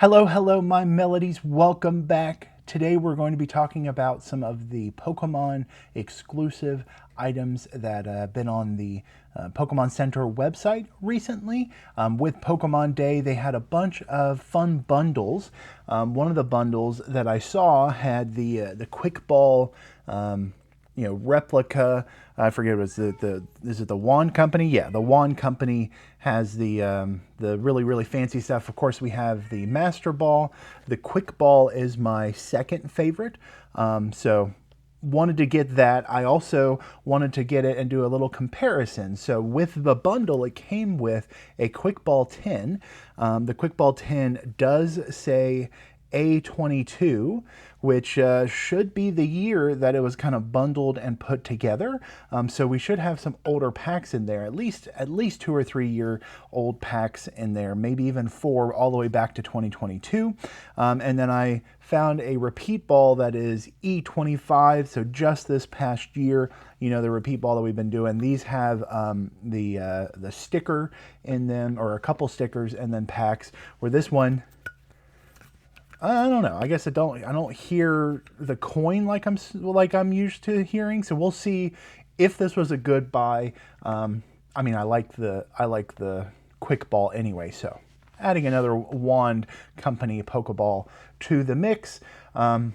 Hello, hello, my melodies. Welcome back. Today we're going to be talking about some of the Pokemon exclusive items that have been on the Pokemon Center website recently. With Pokemon Day, they had a bunch of fun bundles. One of the bundles that I saw had the Quick Ball replica. I forget, was it is it the Wand Company? Yeah, the Wand Company has the really fancy stuff. Of course, we have the Master Ball. The Quick Ball is my second favorite. So wanted to get that. I also wanted to get it and do a little comparison. So with the bundle, it came with a Quick Ball 10. The Quick Ball 10 does say A22, which should be the year that it was kind of bundled and put together. So we should have some older packs in there, at least 2 or 3 year old packs in there, maybe even 4 all the way back to 2022. And then I found a repeat ball that is E25, so just this past year, the repeat ball that we've been doing. These have the sticker in them, or a couple stickers, and then packs, where this one, I don't know. I guess I don't hear the coin like I'm used to hearing. So we'll see if this was a good buy. I mean, I like the Quick Ball anyway. So adding another Wand Company Pokeball to the mix. I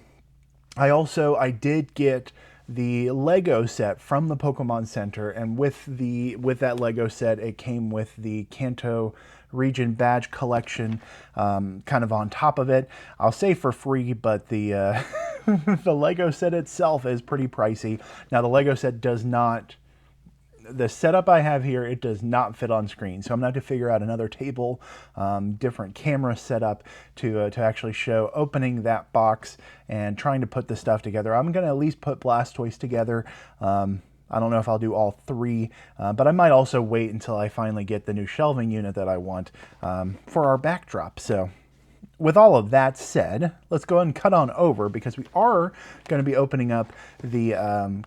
did get the Lego set from the Pokemon Center, and with that Lego set, it came with the Kanto region badge collection kind of on top of it. I'll say for free, but the the Lego set itself is pretty pricey. Now the Lego set does not, the setup I have here, it does not fit on screen, so I'm going to have to figure out another table, different camera setup to actually show opening that box and trying to put the stuff together. I'm going to at least put Blastoise together. I don't know if I'll do all 3, but I might also wait until I finally get the new shelving unit that I want for our backdrop. So with all of that said, let's go ahead and cut on over, because we are going to be opening up the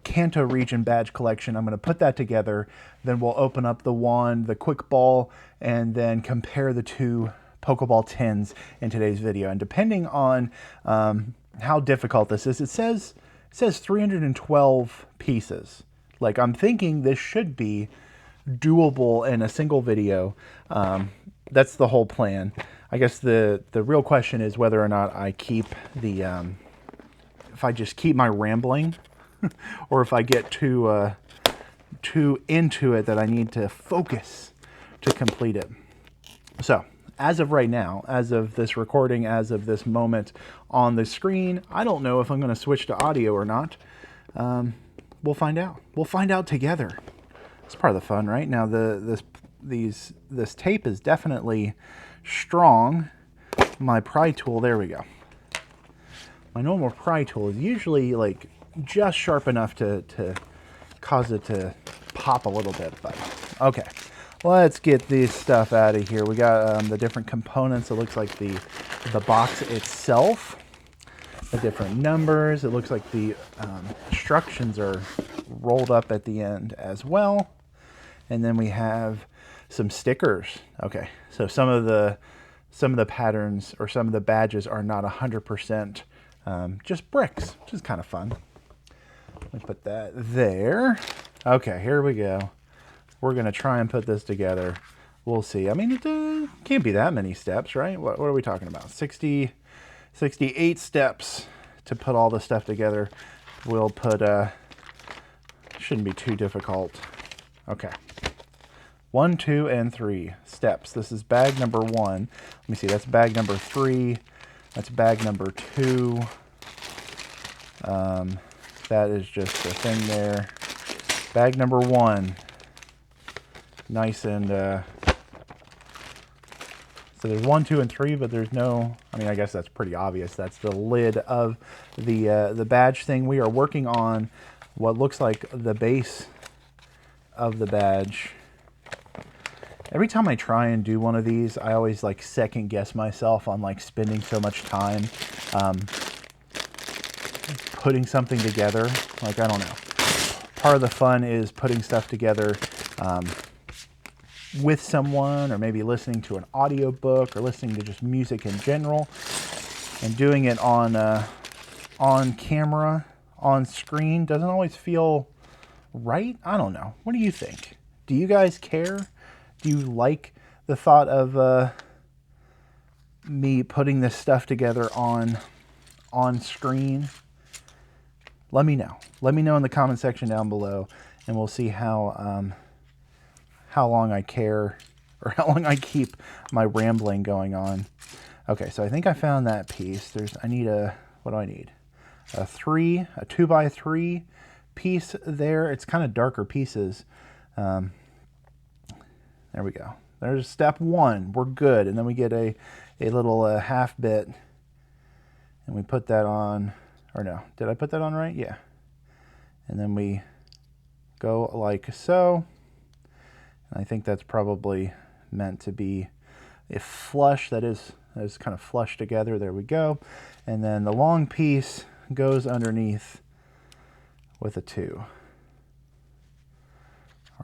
Kanto region badge collection. I'm going to put that together, then we'll open up the wand, the Quick Ball, and then compare the 2 Pokeball 10s in today's video. And depending on how difficult this is, it says 312 pieces. Like, I'm thinking this should be doable in a single video. That's the whole plan. I guess the real question is whether or not I keep the, if I just keep my rambling, or if I get too into it that I need to focus to complete it. So, as of right now, as of this recording, as of this moment on the screen, I don't know if I'm going to switch to audio or not. We'll find out. We'll find out together. It's part of the fun, right? Now, this tape is definitely strong. My pry tool, there we go. My normal pry tool is usually like just sharp enough to cause it to pop a little bit, but okay. Let's get this stuff out of here. We got the different components. It looks like the box itself, the different numbers. It looks like the instructions are rolled up at the end as well. And then we have some stickers. Okay, so some of the patterns or some of the badges are not 100% just bricks, which is kind of fun. Let me put that there. Okay, here we go. We're gonna try and put this together. We'll see. I mean, it can't be that many steps, right? What are we talking about? 68 steps to put all the stuff together. We'll put, shouldn't be too difficult. Okay. 1, 2, and 3 steps. This is bag number 1. Let me see, that's bag number 3. That's bag number 2. That is just the thing there. Bag number 1. Nice and, so there's 1, 2, and 3, but there's no, I mean, I guess that's pretty obvious. That's the lid of the badge thing. We are working on what looks like the base of the badge. Every time I try and do one of these, I always like second guess myself on like spending so much time putting something together. Like, I don't know. Part of the fun is putting stuff together with someone, or maybe listening to an audiobook, or listening to just music in general, and doing it on camera, on screen, doesn't always feel right. I don't know. What do you think? Do you guys care? Do you like the thought of me putting this stuff together on screen? Let me know. Let me know in the comment section down below, and we'll see how long I care, or how long I keep my rambling going on. Okay, so I think I found that piece. I need what do I need? A 2x3 piece there. It's kind of darker pieces. There we go. There's step one. We're good. And then we get a little half bit, and we put that on, or no, did I put that on right? Yeah. And then we go like so. And I think that's probably meant to be a flush. That is kind of flush together. There we go. And then the long piece goes underneath with a 2.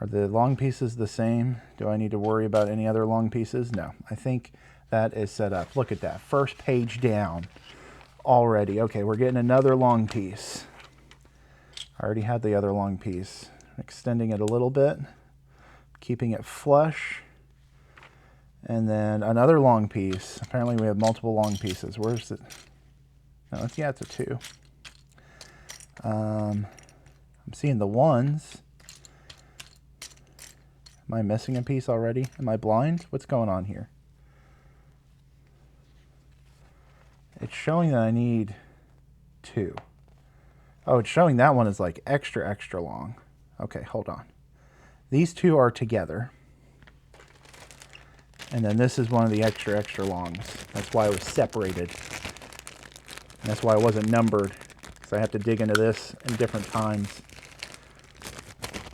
Are the long pieces the same? Do I need to worry about any other long pieces? No, I think that is set up. Look at that, first page down already. Okay, we're getting another long piece. I already had the other long piece. Extending it a little bit, keeping it flush. And then another long piece. Apparently we have multiple long pieces. Where's it? No, yeah, it's a 2. I'm seeing the 1s. Am I missing a piece already? Am I blind? What's going on here? It's showing that I need 2. Oh, it's showing that one is like extra, extra long. Okay, hold on. These 2 are together. And then this is one of the extra, extra longs. That's why it was separated. And that's why it wasn't numbered, because I have to dig into this in different times.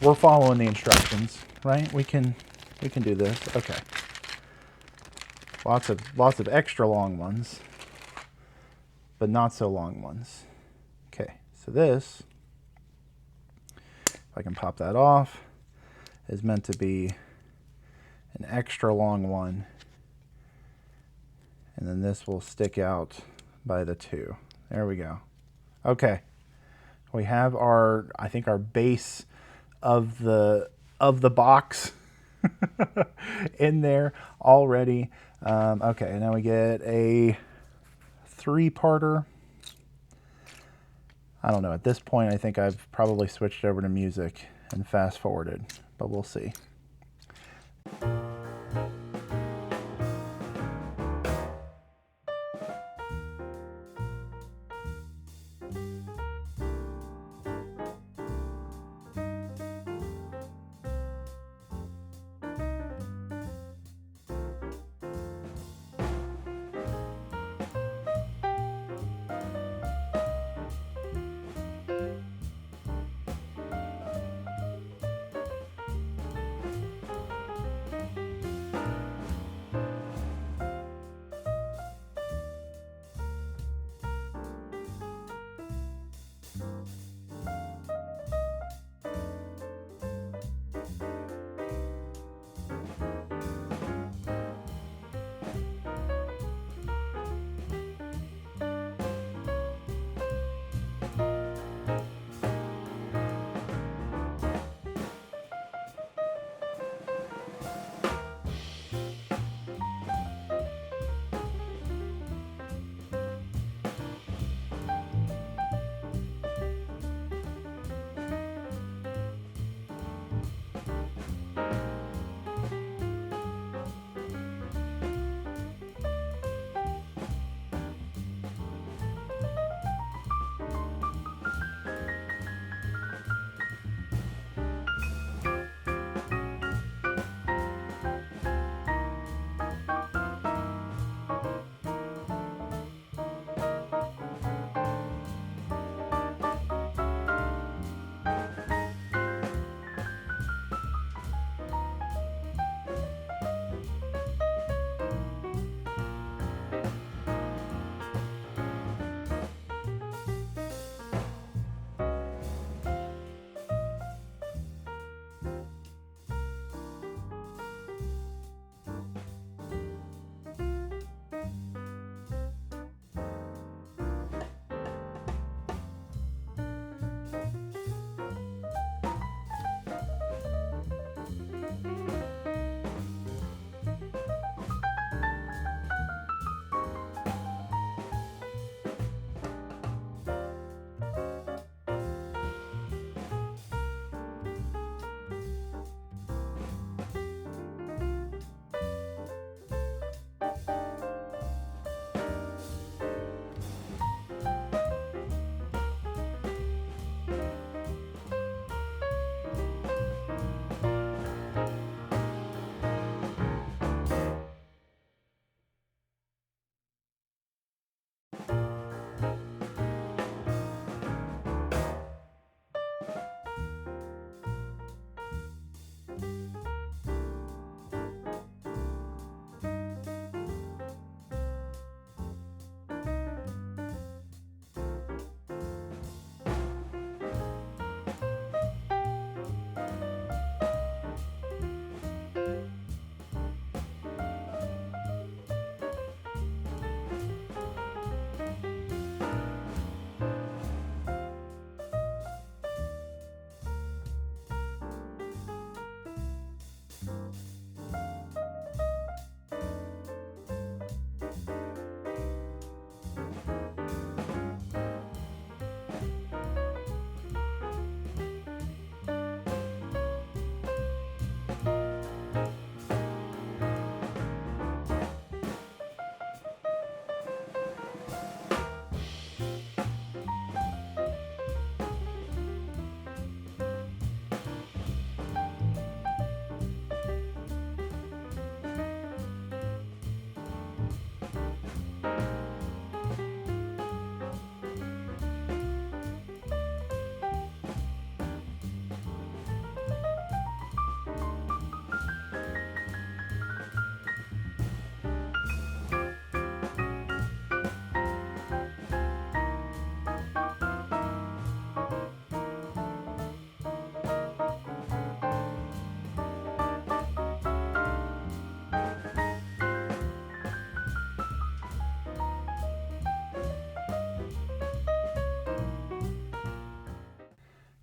We're following the instructions, right? We can do this. Okay. Lots of extra long ones, but not so long ones. Okay, so this, if I can pop that off, is meant to be an extra long one. And then this will stick out by the 2. There we go. Okay. We have I think our base of the box in there already. Okay, now we get a 3-parter. I don't know. At this point, I think I've probably switched over to music and fast forwarded, but we'll see.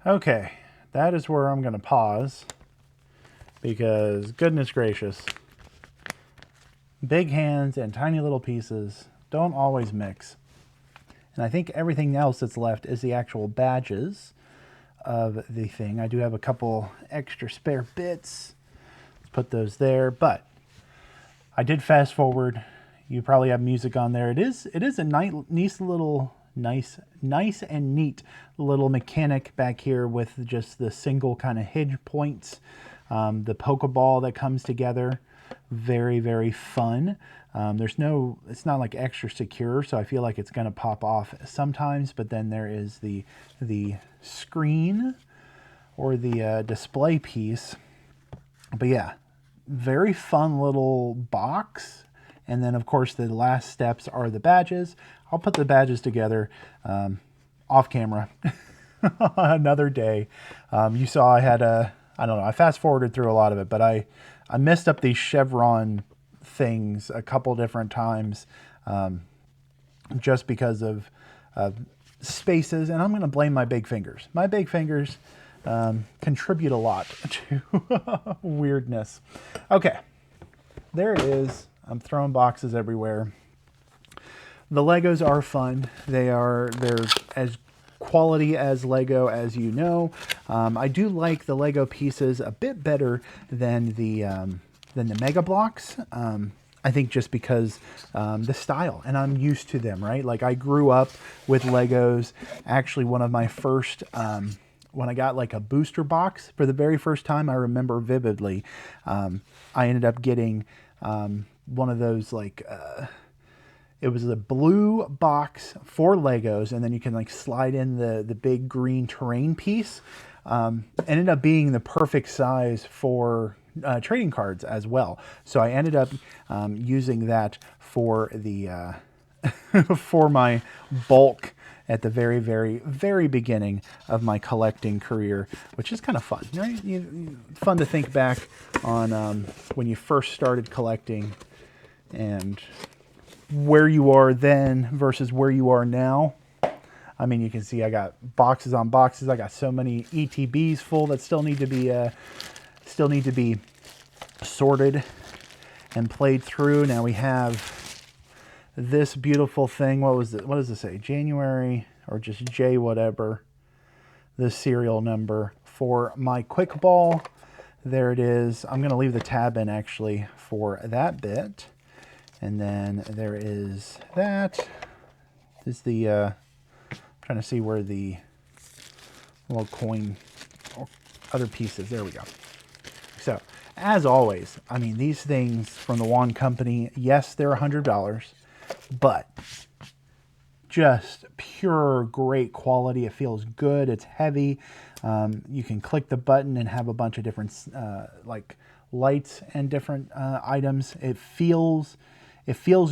Okay, that is where I'm going to pause because goodness gracious, big hands and tiny little pieces don't always mix. And I think everything else that's left is the actual badges of the thing. I do have a couple extra spare bits. Let's put those there, but I did fast forward. You probably have music on there. It is a nice and neat little mechanic back here with just the single kind of hinge points. The Pokéball that comes together, very, very fun. It's not like extra secure, so I feel like it's going to pop off sometimes, but then there is the screen or the display piece. But yeah, very fun little box. And then, of course, the last steps are the badges. I'll put the badges together off camera another day. You saw I had I don't know, I fast forwarded through a lot of it, but I messed up these chevron things a couple different times just because of spaces. And I'm going to blame my big fingers. My big fingers contribute a lot to weirdness. Okay, there it is. I'm throwing boxes everywhere. The Legos are fun. They're as quality as Lego as you know. I do like the Lego pieces a bit better than the Mega Blocks. I think just because the style, and I'm used to them, right? Like I grew up with Legos. Actually, one of my first, when I got like a booster box for the very first time, I remember vividly, I ended up getting one of those like, it was a blue box for Legos, and then you can like slide in the big green terrain piece. Ended up being the perfect size for trading cards as well. So I ended up using that for the for my bulk at the very, very, very beginning of my collecting career, which is kind of fun, right? Fun to think back on when you first started collecting and where you are then versus where you are now. I mean, you can see I got boxes on boxes. I got so many ETBs full that still need to be sorted and played through. Now we have this beautiful thing. What was it? What does it say? January or just J whatever. The serial number for my Quick Ball. There it is. I'm going to leave the tab in actually for that bit. And then there is that. This is the trying to see where the little coin or other pieces. There we go. So as always, I mean, these things from the Wand Company, yes, they're $100, but just pure great quality. It feels good. It's heavy. You can click the button and have a bunch of different like lights and different items. It feels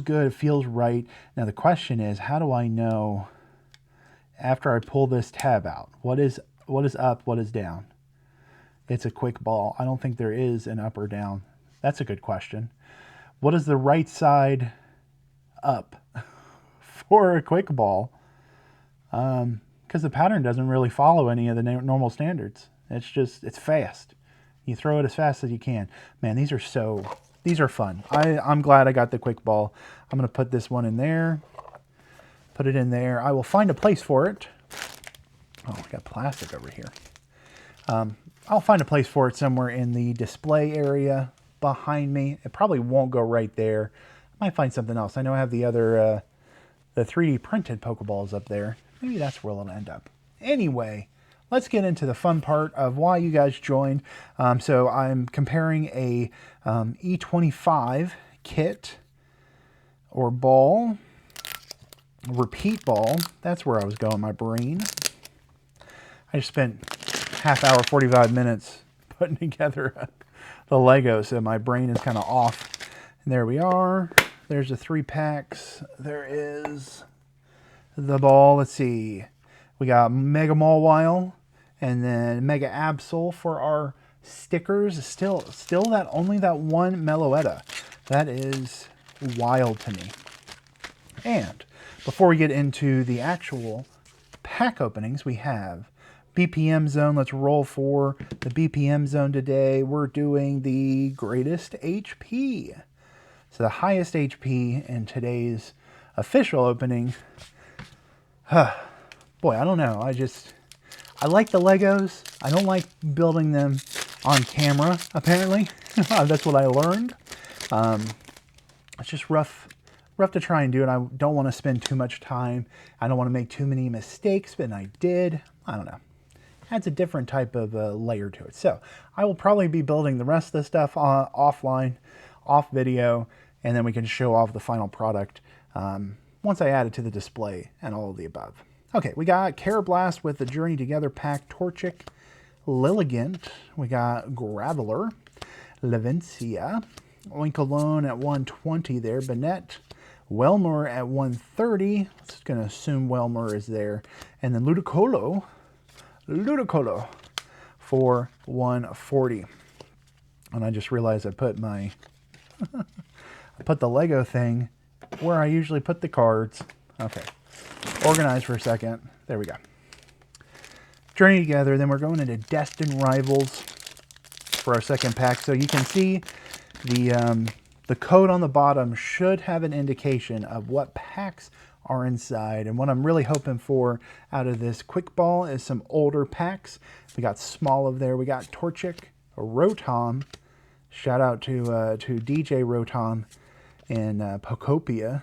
good. It feels right. Now the question is, how do I know after I pull this tab out, what is up, what is down? It's a Quick Ball. I don't think there is an up or down. That's a good question. What is the right side up for a Quick Ball? Because the pattern doesn't really follow any of the normal standards. It's fast. You throw it as fast as you can. Man, these are fun. I'm glad I got the Quick Ball. I'm going to put this one in there. Put it in there. I will find a place for it. Oh, I got plastic over here. I'll find a place for it somewhere in the display area behind me. It probably won't go right there. I might find something else. I know I have the other, the 3D printed Pokeballs up there. Maybe that's where it'll end up. Anyway, let's get into the fun part of why you guys joined. So I'm comparing a E25 kit or ball, repeat ball. That's where I was going, my brain. I just spent half hour, 45 minutes putting together the Lego, so my brain is kind of off. And there we are. There's the 3 packs. There is the ball. Let's see. We got Mega Mawile and then Mega Absol for our stickers. Still that only that one Meloetta. That is wild to me. And before we get into the actual pack openings, we have BPM zone. Let's roll for the BPM zone today. We're doing the greatest HP. So the highest HP in today's official opening. Boy, I don't know. I like the Legos. I don't like building them on camera, apparently. That's what I learned. It's just rough to try and do, and I don't want to spend too much time. I don't want to make too many mistakes, but I did. I don't know. Adds a different type of layer to it. So I will probably be building the rest of the stuff offline, off video, and then we can show off the final product once I add it to the display and all of the above. Okay, we got Carablast with the Journey Together pack, Torchic, Lilligant. We got Graveler, Levincia, Oinkalone at 120 there, Banette, Welmer at 130. Just going to assume Welmer is there. And then Ludicolo for 140. And I just realized I put my I put the Lego thing where I usually put the cards. Okay. Organize for a second. There we go. Journey Together. Then we're going into Destined Rivals for our second pack. So you can see the code on the bottom should have an indication of what packs are inside. And what I'm really hoping for out of this quick ball is some older packs. We got Smoliv there. We got Torchic, Rotom. Shout out to DJ Rotom in Pokopia.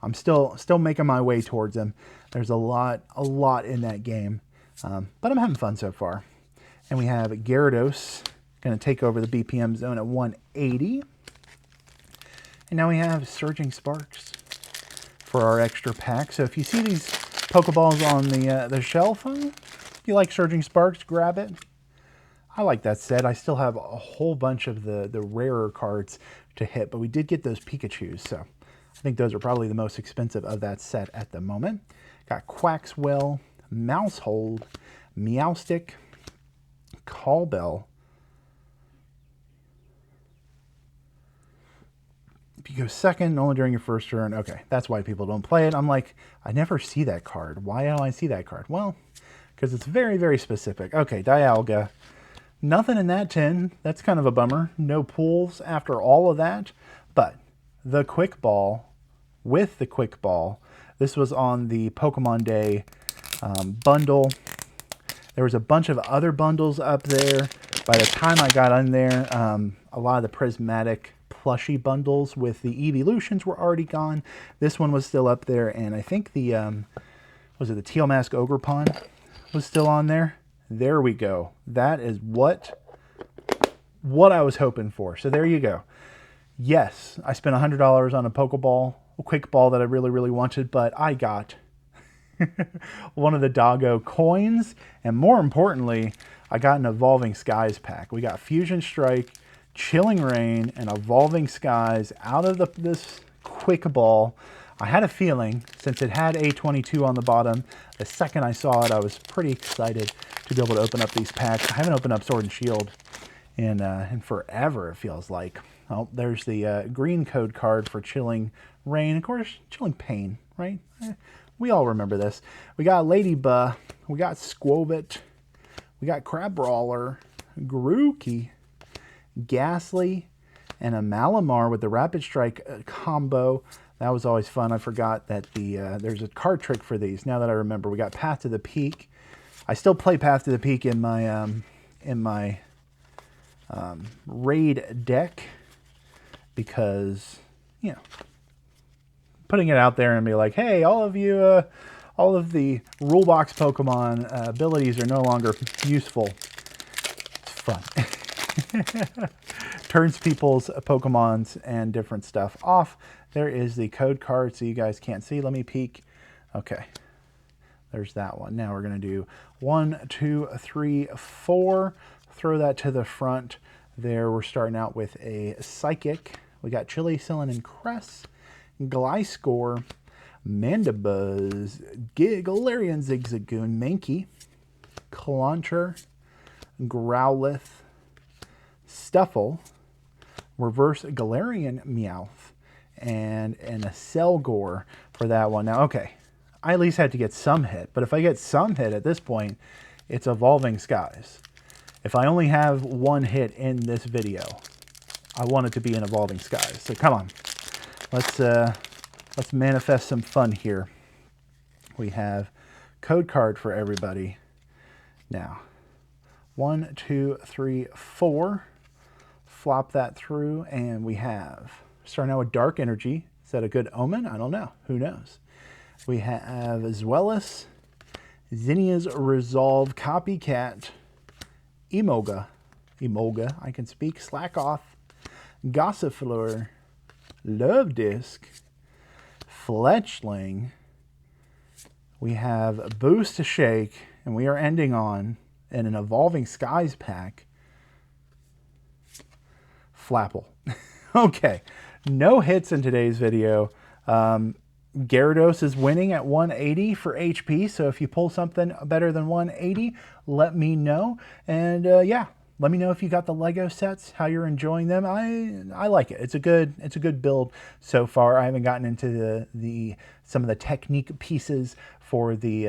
I'm still making my way towards him. There's a lot in that game, but I'm having fun so far. And we have Gyarados going to take over the BPM zone at 180. And now we have Surging Sparks for our extra pack. So if you see these Pokeballs on the shelf, if you like Surging Sparks, grab it. I like that set. I still have a whole bunch of the rarer cards to hit, but we did get those Pikachus, so I think those are probably the most expensive of that set at the moment. Got Quaxwell, Mousehold, Meowstic, Callbell. If you go second, only during your first turn. Okay, that's why people don't play it. I'm like, I never see that card. Why don't I see that card? Well, because it's very, very specific. Okay, Dialga. Nothing in that tin. That's kind of a bummer. No pools after all of that. But the Quick Ball, with the Quick Ball, this was on the Pokemon Day bundle. There was a bunch of other bundles up there. By the time I got on there, a lot of the prismatic plushie bundles with the evolutions were already gone. This one was still up there, and I think the was it the Teal Mask Ogerpon was still on there. There we go. That is what I was hoping for. So there you go. Yes, I spent $100 on a Pokeball, a quick ball that I really, really wanted, but I got one of the Doggo coins, and more importantly, I got an Evolving Skies pack. We got Fusion Strike, Chilling Rain, and Evolving Skies out of this quick ball. I had a feeling, since it had A22 on the bottom, the second I saw it, I was pretty excited to be able to open up these packs. I haven't opened up Sword and Shield in forever, it feels like. Oh, there's the green code card for Chilling Rain. Of course, Chilling Pain, right? We all remember this. We got Ladybug, we got Squovit, we got Crabrawler, Grookey, Ghastly, and a Malamar with the Rapid Strike combo. That was always fun. I forgot that there's a card trick for these. Now that I remember, we got Path to the Peak. I still play Path to the Peak in my raid deck because, you know, putting it out there and be like, hey, all of you, all of the rule box Pokemon abilities are no longer useful. It's fun. Turns people's Pokemons and different stuff off. There is the code card, so you guys can't see. Let me peek. Okay, there's that one. Now we're going to do 1, 2, 3, 4. Throw that to the front. There, we're starting out with a Psychic. We got Chili-Cillin and Cress, Gliscor, Mandibuzz, Galarian Zigzagoon, Mankey, Clauncher, Growlithe, Stuffle, Reverse Galarian Meowth, and a Selgor for that one. Now, okay, I at least had to get some hit, but if I get some hit at this point, It's Evolving Skies. If I only have one hit in this video, I want it to be an Evolving Skies. So come on, let's manifest some fun here. We have code card for everybody. Now, 1, 2, 3, 4. Flop that through, and we have, starting out with Dark Energy. Is that a good omen? I don't know. Who knows? We have Zweilous, Zinnia's Resolve, Copycat, Emolga, I can speak, Slack Off, Gossifleur, Love Disc, Fletchling. We have Boost to Shake, and we are ending on, in an Evolving Skies pack, Flapple. Okay, no hits in today's video. Gyarados is winning at 180 for HP, so if you pull something better than 180, let me know. And yeah, let me know if you got the Lego sets, how you're enjoying them. I like it. It's a good build so far. I haven't gotten into some of the technique pieces for the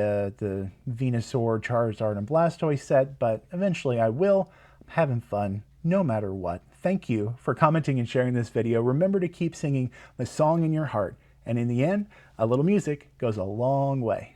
Venusaur, Charizard, and Blastoise set, but eventually I will. I'm having fun no matter what. Thank you for commenting and sharing this video. Remember to keep singing the song in your heart. And in the end, a little music goes a long way.